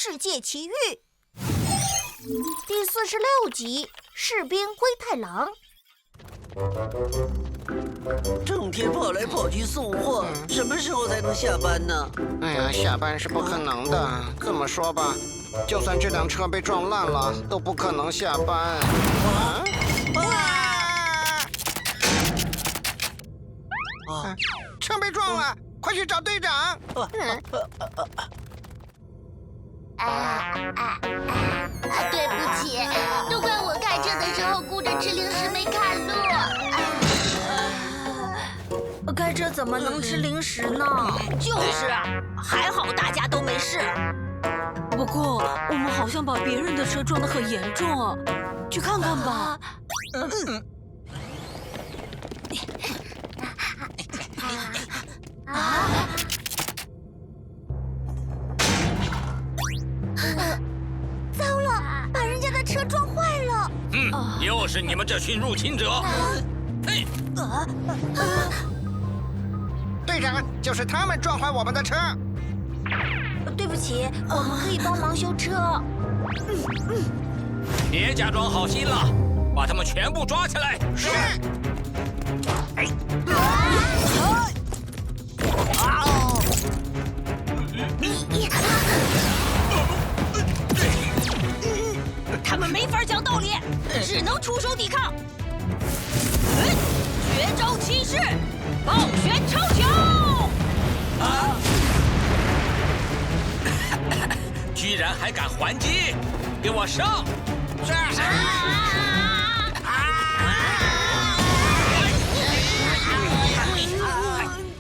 世界奇遇》第46集《士兵灰太狼》。整天跑来跑去送货，什么时候才能下班呢？哎呀，下班是不可能的。这么说吧，就算这辆车被撞烂了，都不可能下班。车被撞了，快去找队长！对不起，都怪我开车的时候顾着吃零食没看路。开车怎么能吃零食呢？就是啊，还好大家都没事。不过我们好像把别人的车撞得很严重啊，去看看吧。糟了，把人家的车撞坏了。又是你们这群入侵者！嘿，队长，就是他们撞坏我们的车。对不起，我们可以帮忙修车。别假装好心了，把他们全部抓起来！是。他们没法讲道理，只能出手抵抗。绝招起势，暴旋超球！居然还敢还击！给我上！是！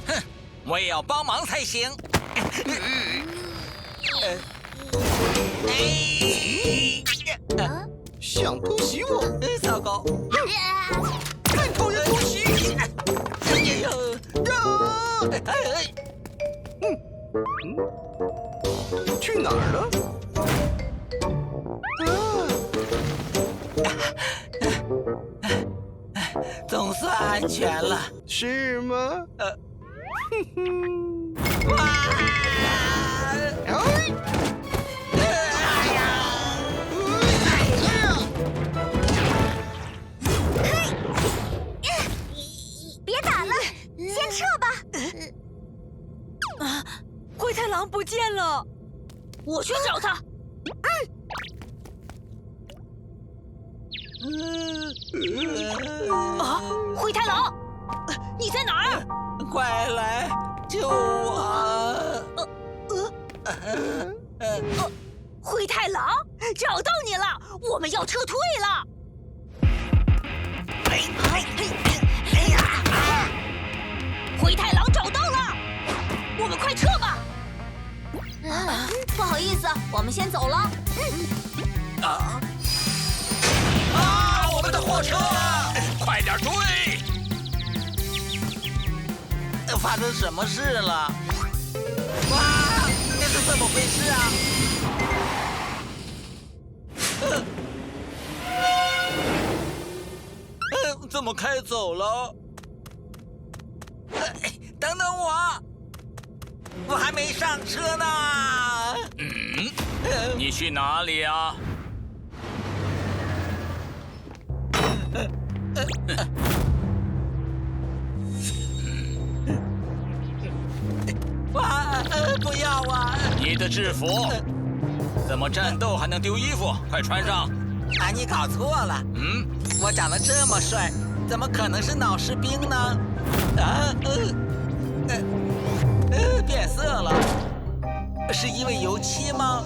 哼，我也要帮忙才行。想突袭我？糟糕！再偷人突袭！去哪儿了？总算安全了。是吗？别打了，先撤吧。灰太狼不见了，我去找他。灰太狼，你在哪儿？快来救我！灰太狼，找到你了，我们要撤退了。灰太狼找到了，我们快撤吧。不好意思，我们先走了。我们的货车！快点追！发生什么事了？哇，这是怎么回事啊？怎么开走了？等等我，我还没上车呢。你去哪里啊？哇，不要啊！你的制服，怎么战斗还能丢衣服？快穿上！你搞错了。我长得这么帅，怎么可能是脑士兵呢？变色了，是因为油漆吗？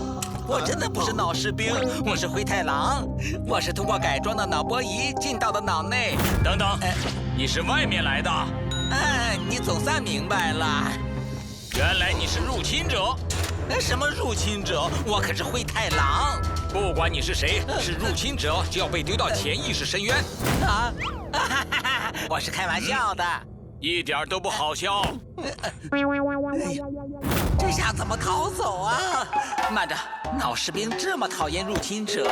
我真的不是脑士兵，我是灰太狼，我是通过改装的脑波仪进到的脑内。等等，你是外面来的？你总算明白了，原来你是入侵者。什么入侵者？我可是灰太狼。不管你是谁，是入侵者就要被丢到潜意识深渊。我是开玩笑的，一点都不好笑。这下怎么逃走啊？慢着，脑士兵这么讨厌入侵者，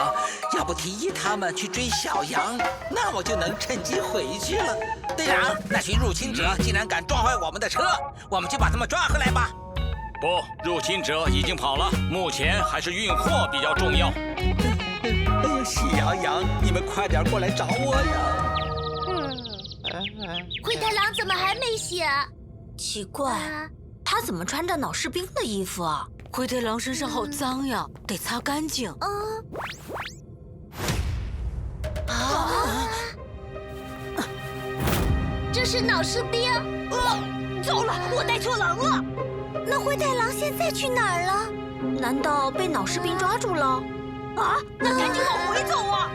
要不提议他们去追小羊，那我就能趁机回去了。队长，那群入侵者竟然敢撞坏我们的车，我们就把他们抓回来吧。不，入侵者已经跑了，目前还是运货比较重要。哎呀，喜羊羊，你们快点过来找我呀！灰太狼怎么还没醒？奇怪，啊，他怎么穿着脑士兵的衣服啊？灰太狼身上好脏呀，得擦干净。这是脑士兵。糟了，我带错狼了。那灰太狼现在去哪儿了？难道被脑士兵抓住了？啊，那赶紧往回走啊！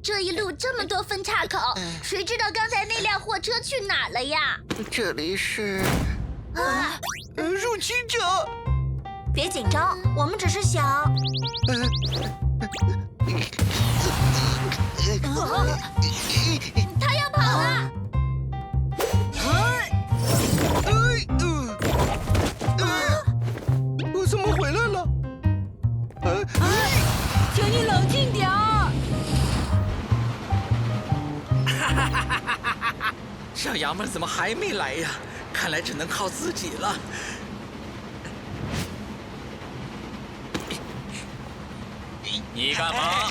这一路这么多分岔口，谁知道刚才那辆货车去哪了呀？这里是入侵者。别紧张，我们只是想……他要跑了！我怎么回来了？请你冷静点儿。小羊们怎么还没来呀？看来只能靠自己了。你干嘛？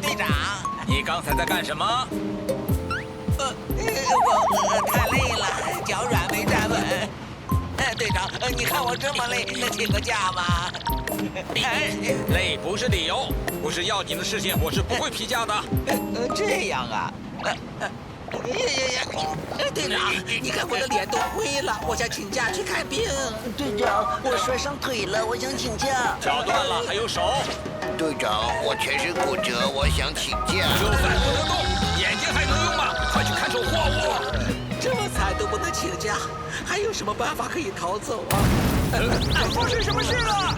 队长，你刚才在干什么？我太累了，脚软没站稳。队长，你看我这么累，能请个假吗？累不是理由，不是要紧的事情，我是不会批假的。这样啊？队长，你看我的脸都灰了，我想请假去看病。队长，我摔伤腿了，我想请假。脚断了还有手，队长，我全身骨折，我想请假。就算不能动，眼睛还能用吗？快去看守货物。这么惨都不能请假，还有什么办法可以逃走啊？发生什么事了？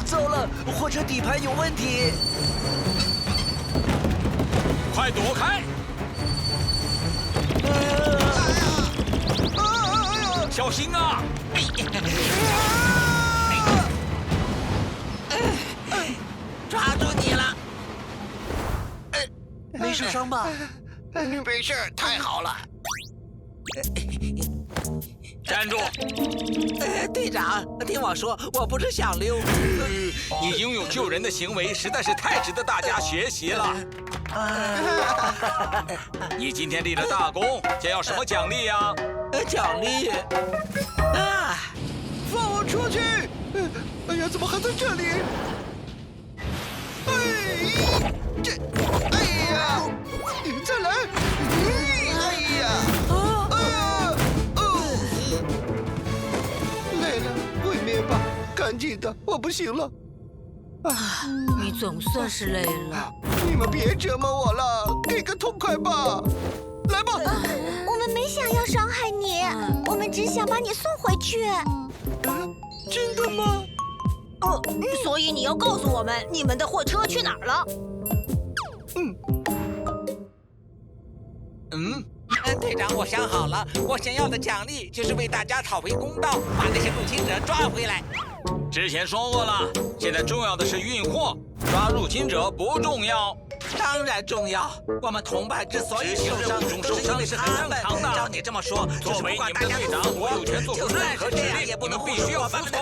糟了，货车底盘有问题。快躲开！小心啊！抓住你了！没受伤吧？你没事，太好了。站住！队长，听我说，我不是想溜。你拥有救人的行为，实在是太值得大家学习了。你今天立了大功，将要什么奖励呀？奖励？放我出去！哎呀，怎么还在这里？哎呀！再来！哎呀！累了，毁灭吧！赶紧的，我不行了。你总算是累了。你们别折磨我了，给个痛快吧！来吧。我们没想要伤害你，我们只想把你送回去。真的吗？所以你要告诉我们，你们的货车去哪儿了？队长，我想好了，我想要的奖励就是为大家讨回公道，把那些入侵者抓回来。之前说过了，现在重要的是运货，抓入侵者不重要。当然重要，我们同伴之所以受伤，受伤是很正常的。照你这么说，作为你们的队长，我有权做出任何指令，也不能必须要服从，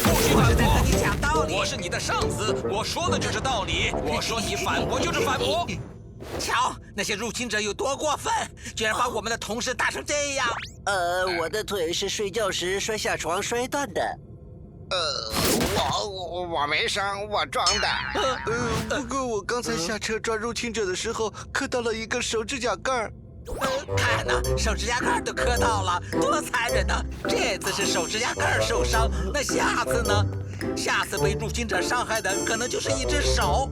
不许反驳。和你讲道理。我是你的上司，我说的就是道理。我说你反驳就是反驳。瞧，那些入侵者有多过分，居然把我们的同事打成这样。我的腿是睡觉时摔下床摔断的。我没伤，我装的。不过我刚才下车抓入侵者的时候，磕到了一个手指甲盖儿。看呐，手指甲盖都磕到了，多残忍呐！这次是手指甲盖受伤，那下次呢？下次被入侵者伤害的可能就是一只手。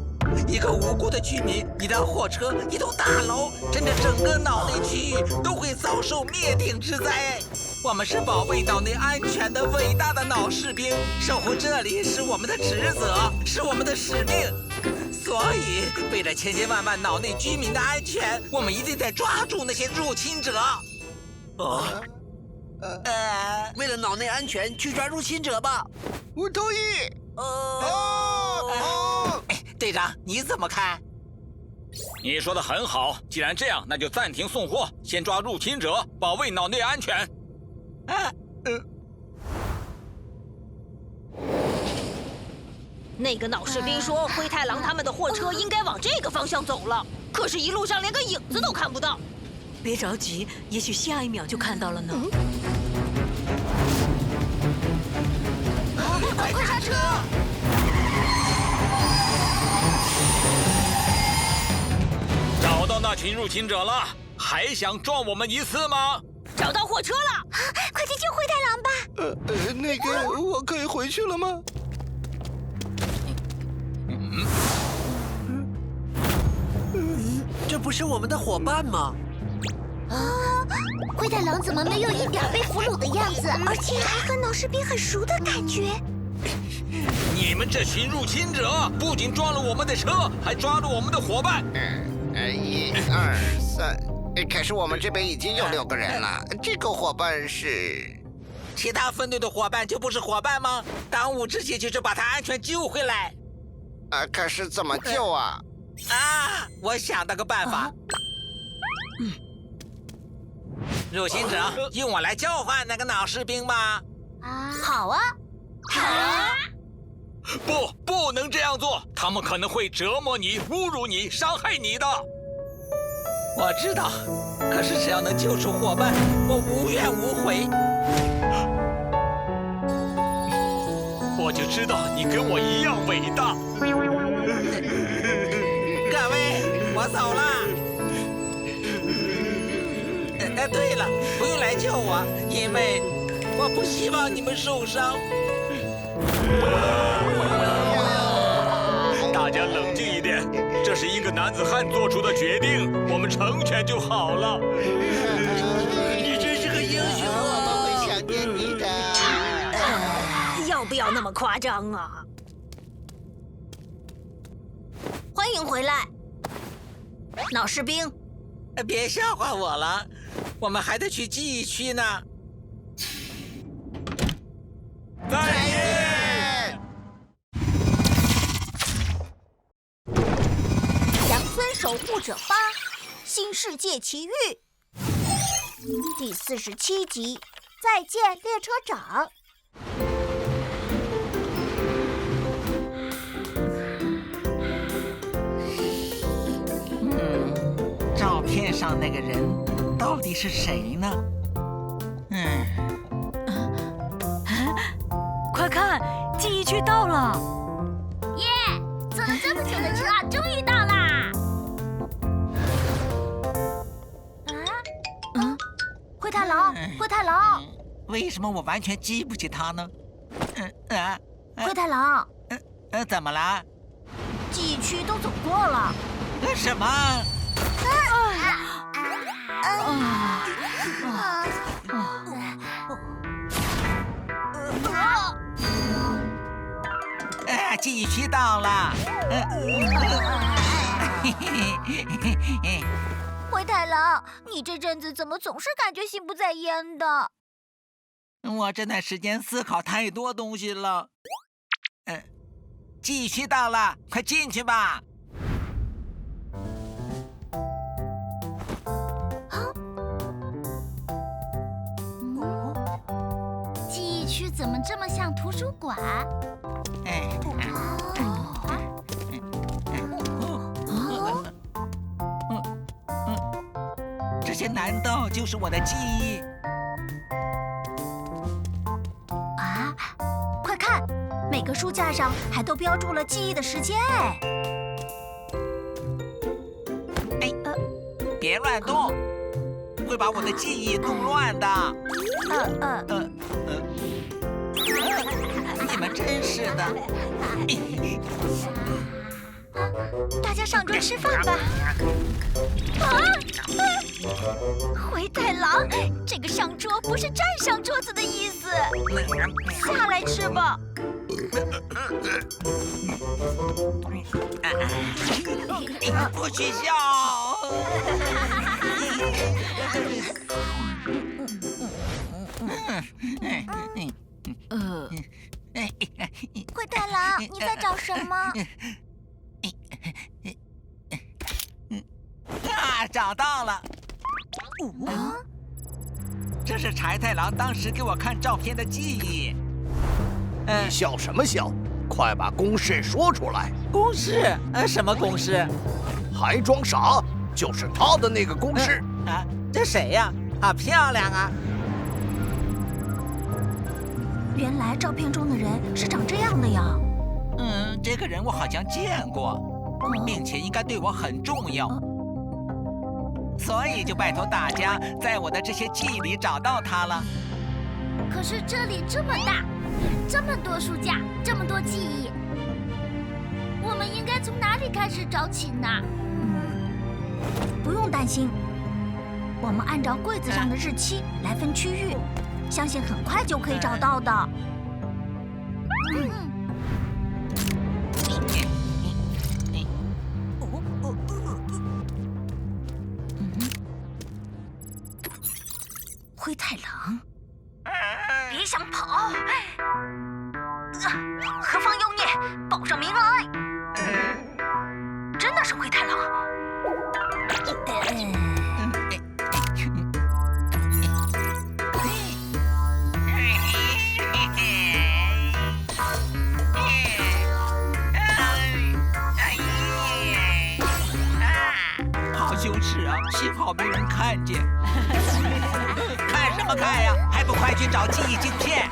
一个无辜的居民，一辆货车，一栋大楼，甚至整个岛内区域都会遭受灭顶之灾。我们是保卫岛内安全的伟大的脑士兵，守护这里是我们的职责，是我们的使命。所以，为了千千万万岛内居民的安全，我们一定得抓住那些入侵者。为了岛内安全，去抓入侵者吧。我同意。队长，你怎么看？你说的很好，既然这样，那就暂停送货，先抓入侵者，保卫脑内安全。那个老士兵说，灰太狼他们的货车应该往这个方向走了，可是一路上连个影子都看不到。别着急，也许下一秒就看到了呢。快刹车！找到那群入侵者了，还想撞我们一次吗？找到货车了，快去救灰太狼吧！那个，我可以回去了吗？这不是我们的伙伴吗？灰太狼怎么没有一点被俘虏的样子？而且还和老士兵很熟的感觉。你们这群入侵者不仅撞了我们的车，还抓了我们的伙伴。 1、2、3，可是我们这边已经有6个人了。这个伙伴是……其他分队的伙伴就不是伙伴吗？当务之急就是把他安全救回来。可是怎么救啊？我想到个办法。入侵者，用我来交换那个老士兵吧。好啊！不能这样做，他们可能会折磨你、侮辱你、伤害你的。我知道，可是只要能救出伙伴，我无怨无悔。我就知道你跟我一样伟大。各位，我走了。对了，不用来救我，因为我不希望你们受伤。大家冷静一点，这是一个男子汉做出的决定，我们成全就好了。你真是个英雄，我们会想念你的。要不要那么夸张啊？欢迎回来，老士兵。别笑话我了，我们还得去记忆区呢。再见。乡村守护者8：新世界奇遇，第47集。再见，列车长。照片上那个人到底是谁呢？快看，记忆区到了！耶！坐了这么久的车，终于到啦！灰太狼，灰太狼，为什么我完全记不起他呢？灰太狼，怎么了？记忆区都走过了。什么？记忆区到了。灰太狼，你这阵子怎么总是感觉心不在焉的？我这段时间思考太多东西了。记忆区到了，快进去吧。记忆区怎么这么像图书馆？这些难道就是我的记忆？快看，每个书架上还都标注了记忆的时间。别乱动，会把我的记忆弄乱的。你们真是的。大家上桌吃饭吧。灰太狼，这个上桌不是站上桌子的意思，下来吃吧。不许笑！灰太狼，你在找什么？找到了。这是柴太郎当时给我看照片的记忆。你笑什么笑？快把公式说出来！公式？什么公式？还装傻？就是他的那个公式。这谁呀？好漂亮啊！原来照片中的人是长这样的呀。这个人我好像见过，并且应该对我很重要，所以就拜托大家在我的这些记忆里找到他了。可是这里这么大，这么多书架，这么多记忆，我们应该从哪里开始找起呢？不用担心，我们按照柜子上的日期来分区域，相信很快就可以找到的。灰太狼，别想跑！何方妖孽，报上名来！真的是灰太狼。好羞耻啊！幸好没人看见。看什么看呀？还不快去找记忆镜片！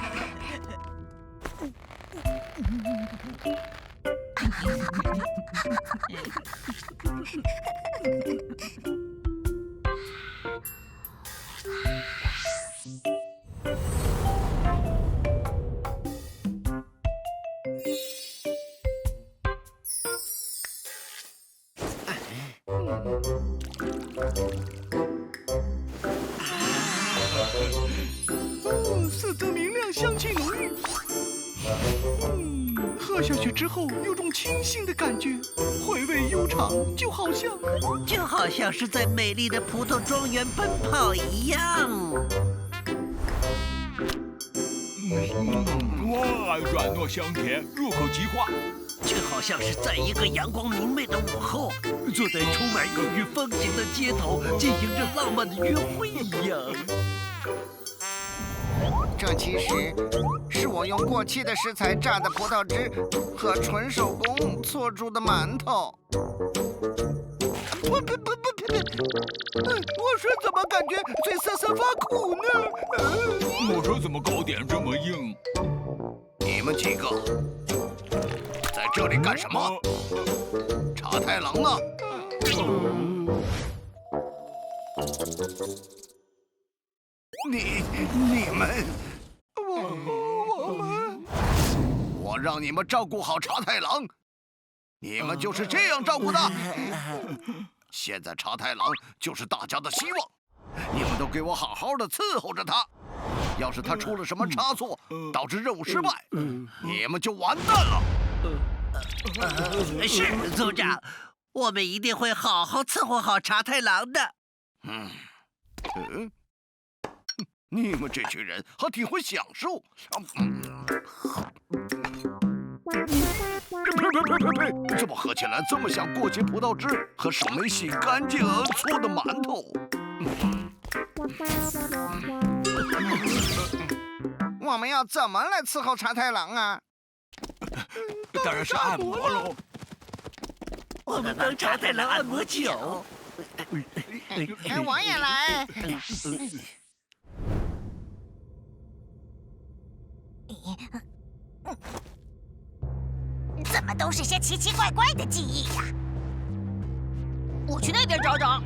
色泽明亮，香气浓郁。喝下去之后有种清新的感觉，回味悠长，就好像是在美丽的葡萄庄园奔跑一样。哇，软糯香甜，入口即化，就好像是在一个阳光明媚的午后，坐在充满异域风情的街头，进行着浪漫的约会一样。这其实是我用过期的食材榨的葡萄汁和纯手工做出的馒头。我说怎么感觉嘴涩涩发苦呢？我说怎么糕点这么硬？你们几个在这里干什么？茶太郎呢？你们，我让你们照顾好茶太郎，你们就是这样照顾的。现在茶太郎就是大家的希望，你们都给我好好的伺候着他。要是他出了什么差错，导致任务失败，你们就完蛋了。是组长，我们一定会好好伺候好茶太郎的。你们这群人还挺会享受。呸！怎么喝起来这么像过期葡萄汁和手没洗干净而搓的馒头？我们要怎么来伺候茶太郎啊？当然是按摩喽。我们帮茶太郎按摩脚。我也来。怎么都是些奇奇怪怪的记忆呀？我去那边找找。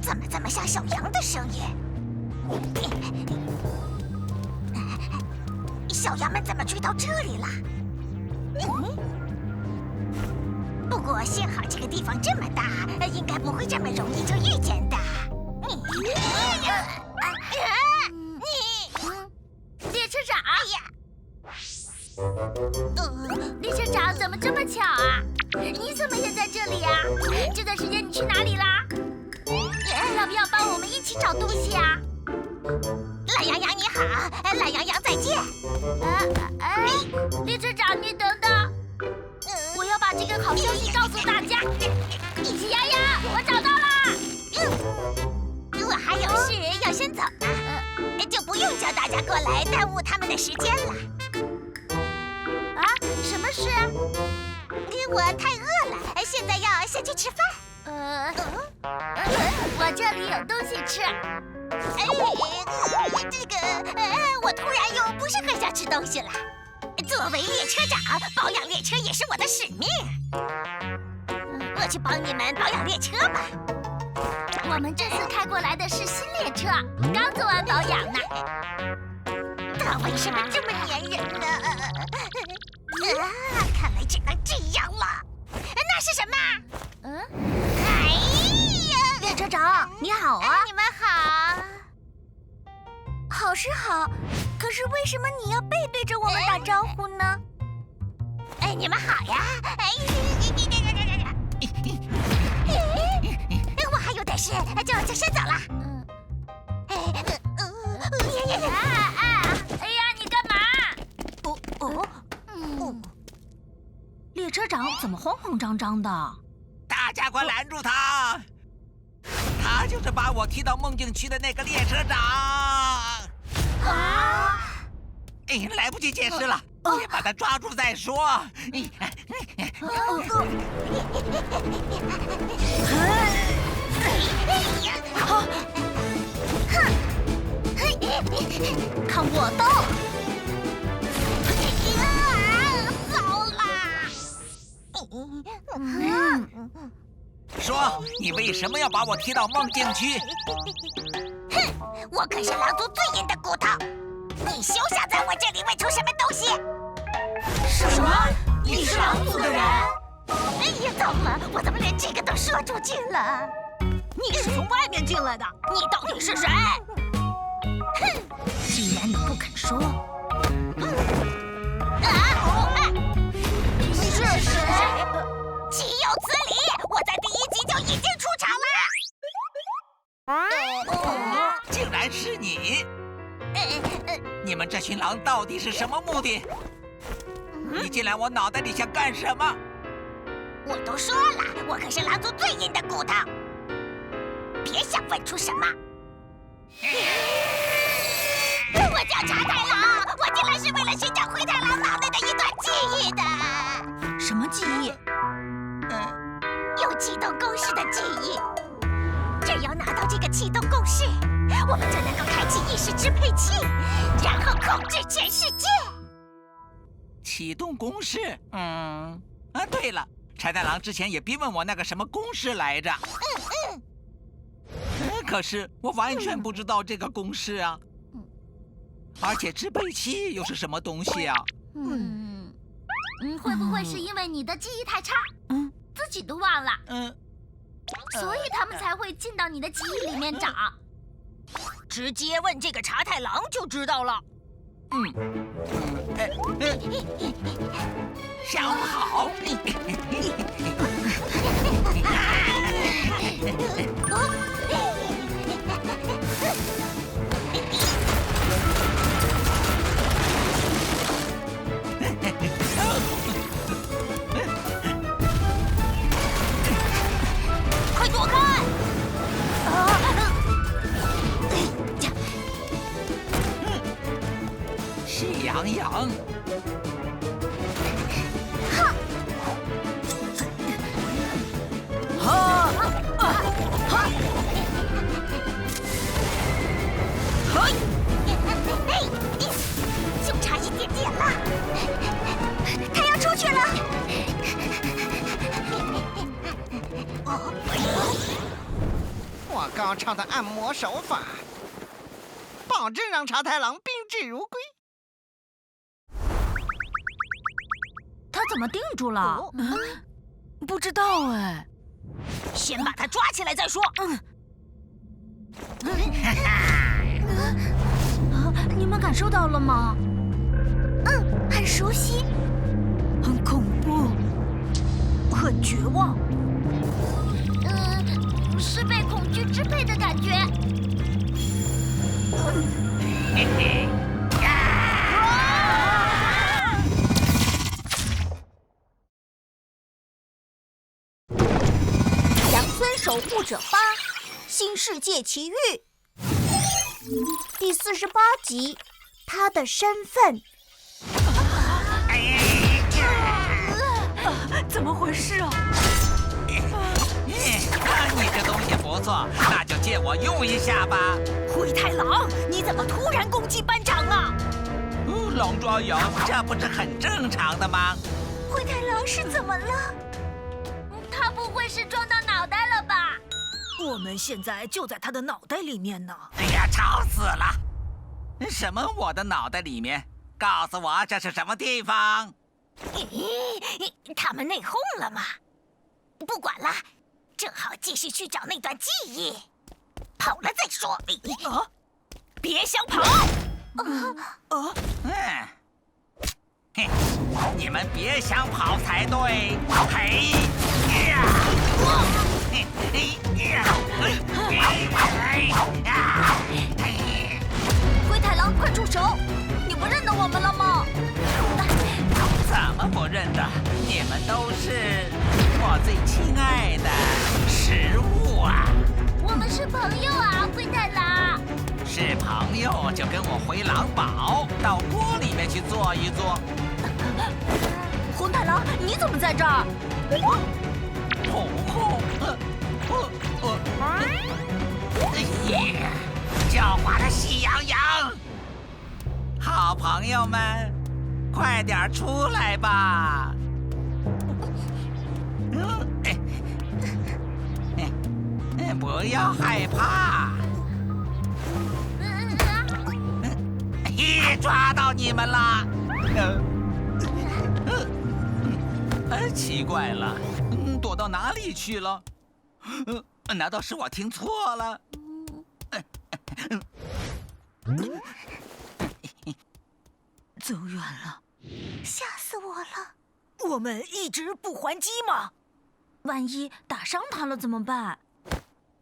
怎么这么像小羊的声音？小羊们怎么追到这里了？不过幸好这个地方这么大，应该不会这么容易就遇见的。列车长！列车长，怎么这么巧啊？你怎么也在这里呀？这段时间你去哪里啦？要不要帮我们一起找东西啊？懒羊羊你好，懒羊羊再见。列车长，你等等，我要把这个好消息告诉大家。喜羊羊，我找到了。还有事要先走呢，就不用叫大家过来耽误他们的时间了。啊，什么事？我太饿了，现在要先去吃饭。我这里有东西吃。我突然又不是很想吃东西了。作为列车长，保养列车也是我的使命。我去帮你们保养列车吧。我们这次开过来的是新列车，刚做完保养呢。它为什么这么粘人呢？看来只能这样了。那是什么？哎呀！列车长，你好啊！你们好。好是好，可是为什么你要背对着我们打招呼呢？你们好呀！我还有点事，就先走了。哎呀，你干嘛？列车长怎么慌慌张张的？大家快拦住他！他就是把我踢到梦境区的那个列车长。来不及解释了，先把他抓住再说。看我的！糟了！说，你为什么要把我踢到梦境区？哼，我可是狼族最硬的骨头，你休想在我这里问出什么东西！什么？你是狼族的人？哎呀，糟了，我怎么连这个都说出去了？你是从外面进来的，你到底是谁？哼，既然你不肯说，你是谁？岂有此理！我在第1集就已经出场了。竟然是你！你们这群狼到底是什么目的？你进来我脑袋里想干什么？我都说了，我可是狼族最硬的骨头，别想问出什么。我叫茶太郎，我进来是为了寻找灰太狼脑内的一段记忆的。什么记忆？有启动公式的记忆。只要拿到这个启动公式，我们就能够开启意识支配器，然后控制全世界。启动公式？对了，柴太郎之前也逼问我那个什么公式来着。可是我完全不知道这个公式啊。而且支配器又是什么东西啊？会不会是因为你的记忆太差，自己都忘了？所以他们才会进到你的记忆里面找。直接问这个茶太郎就知道了。想不好。快躲开！喜羊羊。就差一点点了，他要出去了。我高超的按摩手法，保证让茶太郎宾至如归。他怎么定住了？不知道哎。先把他抓起来再说。你们感受到了吗？很熟悉，很恐怖，很绝望。是被恐惧支配的感觉。羊村守护者8：新世界奇遇。第48集，他的身份。怎么回事啊？你这东西不错，那就借我用一下吧。灰太狼，你怎么突然攻击班长啊？狼抓羊，这不是很正常的吗？灰太狼是怎么了？他不会是撞到脑袋了吧？我们现在就在他的脑袋里面呢。哎呀，吵死了！什么我的脑袋里面？告诉我这是什么地方？他们内讧了吗？不管了，正好继续去找那段记忆。跑了再说。别想跑！你们别想跑才对！嘿呀！灰太狼，快住手！你不认得我们了吗？怎么不认得？你们都是我最亲爱的食物啊！我们是朋友啊，灰太狼。是朋友就跟我回狼堡，到锅里面去坐一坐。红太狼，你怎么在这儿？狡猾的喜羊羊，好朋友们，快点出来吧！不要害怕。抓到你们了！奇怪了，躲到哪里去了？难道是我听错了？走远了，吓死我了！我们一直不还击吗？万一打伤他了怎么办？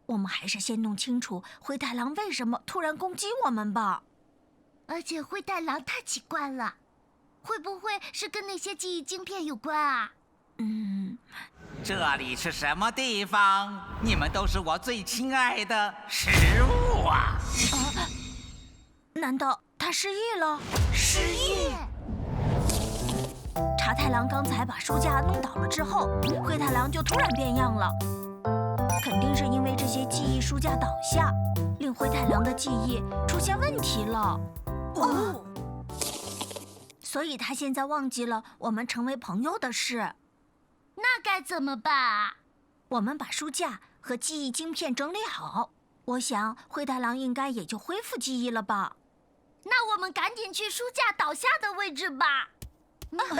我们还是先弄清楚灰太狼为什么突然攻击我们吧。而且灰太狼太奇怪了，会不会是跟那些记忆晶片有关啊？这里是什么地方？你们都是我最亲爱的食物啊！难道他失忆了？失忆？茶太郎刚才把书架弄倒了之后，灰太狼就突然变样了。肯定是因为这些记忆书架倒下，令灰太狼的记忆出现问题了。所以他现在忘记了我们成为朋友的事。那该怎么办啊？我们把书架和记忆晶片整理好，我想灰太狼应该也就恢复记忆了吧。那我们赶紧去书架倒下的位置吧。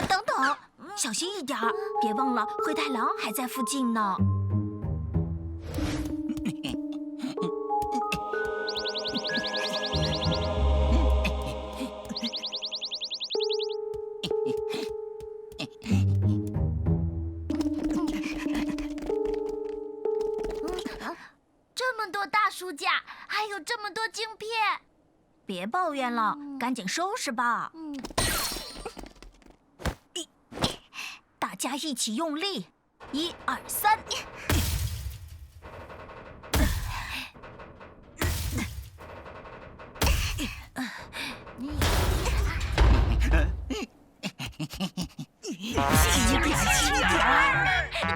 等等，小心一点儿，别忘了灰太狼还在附近呢。这么多大书架，还有这么多晶片，别抱怨了，赶紧收拾吧。大家一起用力，1、2、3。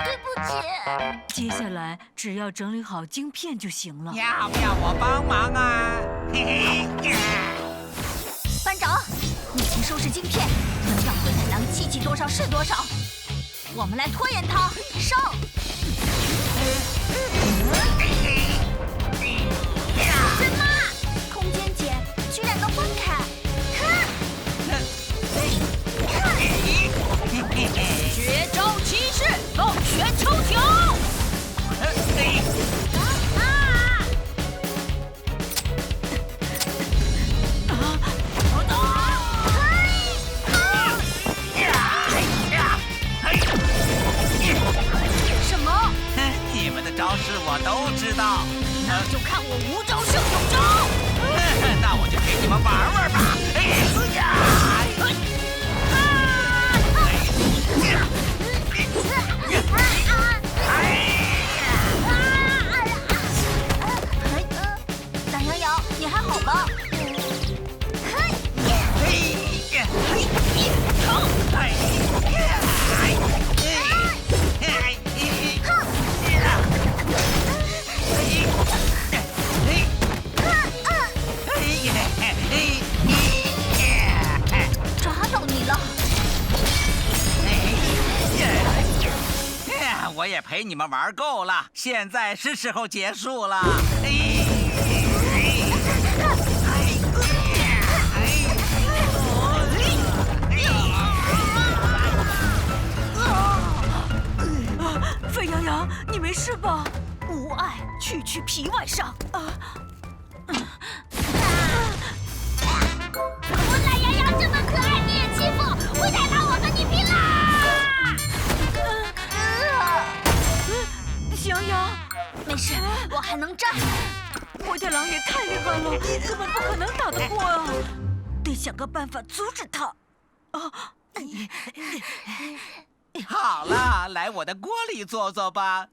对不起。接下来只要整理好晶片就行了。要不要我帮忙啊？班长，你先收拾晶片，能让灰太狼记起多少是多少。我们来拖延他，上！什么？空间茧居然能分开！绝招骑士，暴拳抽条！什么？你们的招式我都知道，那就看我无招胜有招。那我就给你们玩玩吧！懒羊羊，你还好吧？也陪你们玩够了，现在是时候结束了。沸羊羊，你没事吧？无碍，区区皮外伤。懒羊羊这么可爱，你也欺负？灰太狼，我和你拼啦！喜羊羊，没事，我还能站。灰太狼也太厉害了，根本不可能打得过啊！得想个办法阻止他。好了，来我的锅里坐坐吧。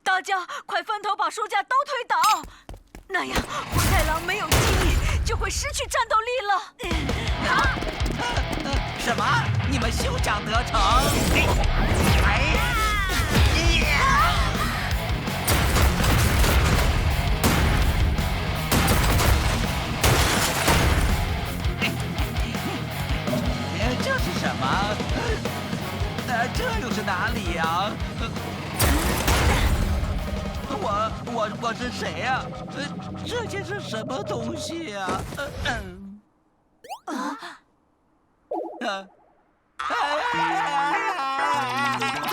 大家快分头把书架都推倒，那样灰太狼没有记忆，就会失去战斗力了。什么？你们休想得逞！这是什么？这又是哪里呀？我是谁呀？这些是什么东西呀？怎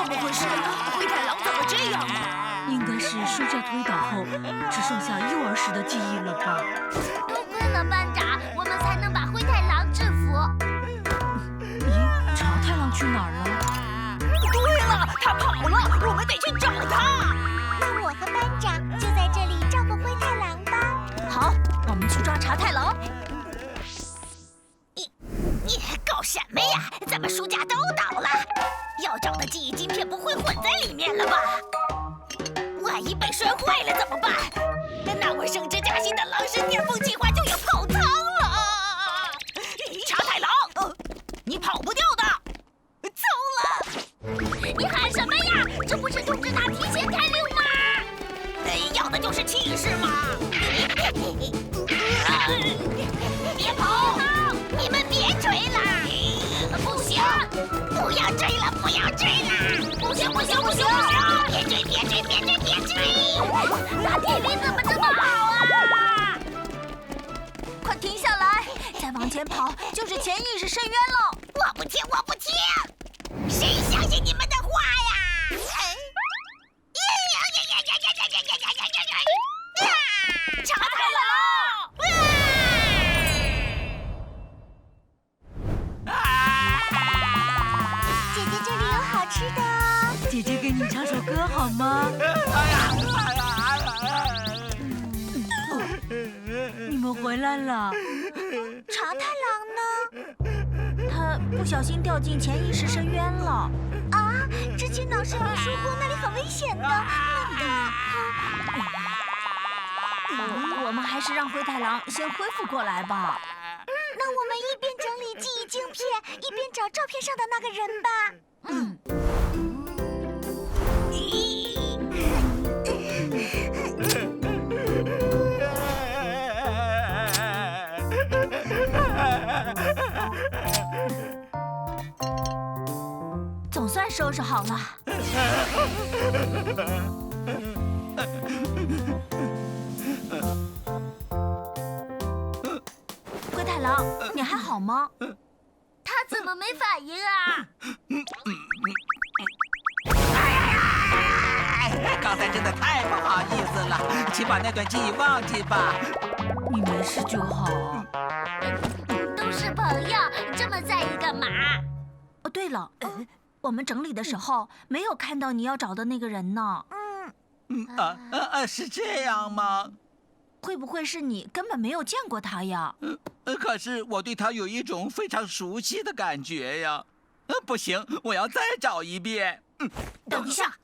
么回事？灰太狼怎么这样啊？应该是书架推倒后，只剩下幼儿时的记忆了吧？多亏了班长，我们才能把灰太狼制服。咦，茶太郎去哪儿了？对了，他跑了，我们得去找他。那我和班长就在这里照顾灰太狼吧。好，我们去抓茶太郎。你搞什么呀？咱们书架都倒了，要找的记忆晶片不会混在里面了吧？万一被摔坏了怎么办？那我升职加薪的狼神巅峰计划就要泡汤了。茶太郎，你跑不掉的！糟了！你喊什么呀？这不是通知他提前开溜吗？要的就是气势嘛！别跑！你们别追了！不行！不要追了！不要追了！不行！不行！不行！别追！别追！别追！别追！他体力怎么这么好啊？快停下来！再往前跑就是潜意识深渊了。我不听！我不听！谁相信你们的话呀？茶太郎！姐姐这里有好吃的哦。姐姐给你唱首歌好吗？你们回来了。茶太郎呢？他不小心掉进潜意识深渊了。啊！之前老师有说过那里很危险的。我们还是让灰太狼先恢复过来吧。那我们一边整理记忆晶片，一边找照片上的那个人吧。总算收拾好了。灰太狼，你还好吗？他怎么没反应啊？刚才真的太不好意思了，请把那段记忆忘记吧。你没事就好。都是朋友，这么在意干嘛？哦，对了，我们整理的时候没有看到你要找的那个人呢。是这样吗？会不会是你根本没有见过他呀？可是我对他有一种非常熟悉的感觉呀。不行，我要再找一遍。等一下，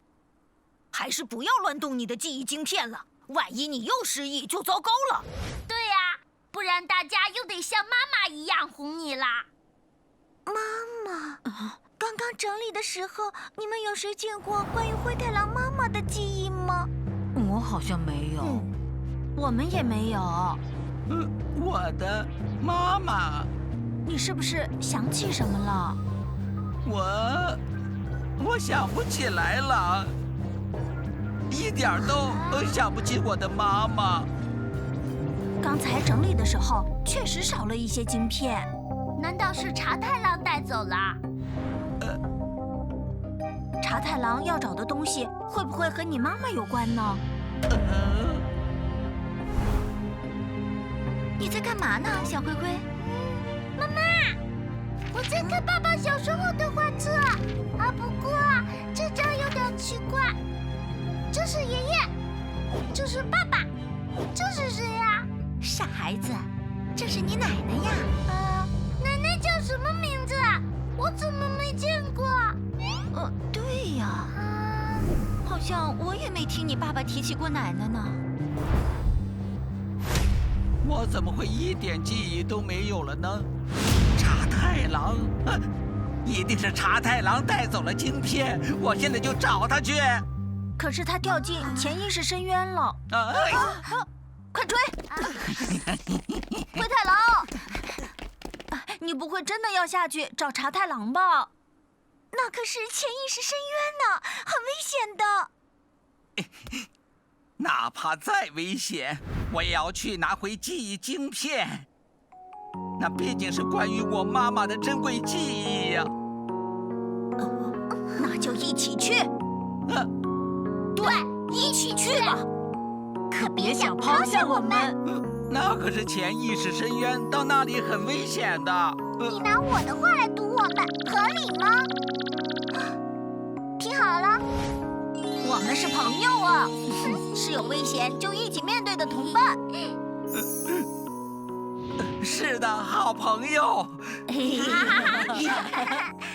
还是不要乱动你的记忆晶片了，万一你又失忆就糟糕了。对呀，不然大家又得像妈妈一样哄你啦。妈妈，刚刚整理的时候，你们有谁见过关于灰太狼妈妈的记忆吗？我好像没有。我们也没有。我的妈妈，你是不是想起什么了？我想不起来了。一点儿都想不起我的妈妈。刚才整理的时候，确实少了一些晶片。难道是茶太郎带走了？茶太郎要找的东西，会不会和你妈妈有关呢？你在干嘛呢，小灰灰？妈妈，我在看爸爸小时候的画册。不过这张有点奇怪。这是爷爷，这是爸爸，这是谁呀？傻孩子，这是你奶奶呀。奶奶叫什么名字？我怎么没见过？对呀，好像我也没听你爸爸提起过奶奶呢。我怎么会一点记忆都没有了呢？茶太郎，一定是茶太郎带走了晶片，我现在就找他去。可是他掉进潜意识深渊了。快追！灰太狼，你不会真的要下去找茶太郎吧？那可是潜意识深渊呢，很危险的。哪怕再危险，我也要去拿回记忆晶片。那毕竟是关于我妈妈的珍贵记忆呀。那就一起去。对，一起去吧。可别想抛下我们。那可是潜意识深渊，到那里很危险的。你拿我的话来堵我们，合理吗？听好了，我们是朋友啊，是有危险就一起面对的同伴。是的，好朋友。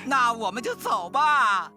那我们就走吧。